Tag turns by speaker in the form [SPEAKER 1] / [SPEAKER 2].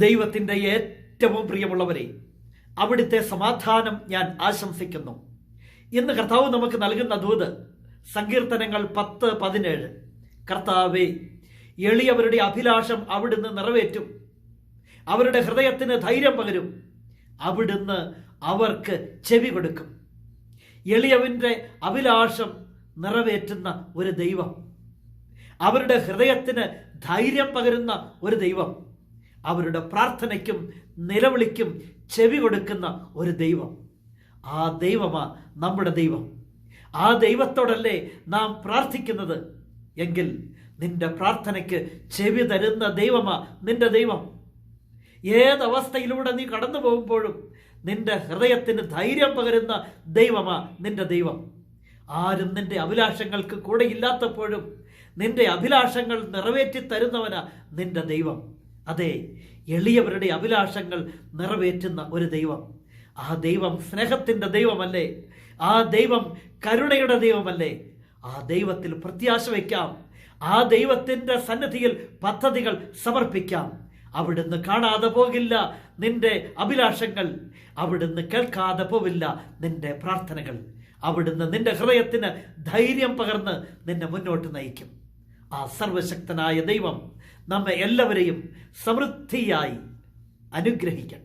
[SPEAKER 1] ദൈവത്തിൻ്റെ ഏറ്റവും പ്രിയമുള്ളവരെ, അവിടുത്തെ സമാധാനം ഞാൻ ആശംസിക്കുന്നു. ഇന്ന് കർത്താവ് നമുക്ക് നൽകുന്ന ദൂത് സങ്കീർത്തനങ്ങൾ 10:17. കർത്താവേ, എളിയവരുടെ അഭിലാഷം അവിടുന്ന് നിറവേറ്റും, അവരുടെ ഹൃദയത്തിന് ധൈര്യം പകരും, അവിടുന്ന് അവർക്ക് ചെവി കൊടുക്കും. എളിയവൻ്റെ അഭിലാഷം നിറവേറ്റുന്ന ഒരു ദൈവം, അവരുടെ ഹൃദയത്തിന് ധൈര്യം പകരുന്ന ഒരു ദൈവം, അവരുടെ പ്രാർത്ഥനയ്ക്കും നിലവിളിക്കും ചെവി കൊടുക്കുന്ന ഒരു ദൈവം. ആ ദൈവമാ നമ്മുടെ ദൈവം. ആ ദൈവത്തോടല്ലേ നാം പ്രാർത്ഥിക്കുന്നത്? എങ്കിൽ നിന്റെ പ്രാർത്ഥനയ്ക്ക് ചെവി തരുന്ന ദൈവമാ നിന്റെ ദൈവം. ഏതവസ്ഥയിലൂടെ നീ കടന്നു പോകുമ്പോഴും നിന്റെ ഹൃദയത്തിന് ധൈര്യം പകരുന്ന ദൈവമാ നിന്റെ ദൈവം. ആരും നിന്റെ അഭിലാഷങ്ങൾക്ക് കൂടെ ഇല്ലാത്തപ്പോഴും നിന്റെ അഭിലാഷങ്ങൾ നിറവേറ്റി തരുന്നവനാ നിന്റെ ദൈവം. അതെ, എളിയവരുടെ അഭിലാഷങ്ങൾ നിറവേറ്റുന്ന ഒരു ദൈവം. ആ ദൈവം സ്നേഹത്തിൻ്റെ ദൈവമല്ലേ? ആ ദൈവം കരുണയുടെ ദൈവമല്ലേ? ആ ദൈവത്തിൽ പ്രത്യാശ വയ്ക്കാം. ആ ദൈവത്തിൻ്റെ സന്നിധിയിൽ പദ്ധതികൾ സമർപ്പിക്കാം. അവിടുന്ന് കാണാതെ പോകില്ല നിന്റെ അഭിലാഷങ്ങൾ, അവിടുന്ന് കേൾക്കാതെ പോവില്ല നിന്റെ പ്രാർത്ഥനകൾ. അവിടുന്ന് നിന്റെ ഹൃദയത്തിന് ധൈര്യം പകർന്ന് നിന്നെ മുന്നോട്ട് നയിക്കും. ആ സർവശക്തനായ ദൈവം നമ്മെ എല്ലാവരെയും സമൃദ്ധിയായി അനുഗ്രഹിക്കട്ടെ.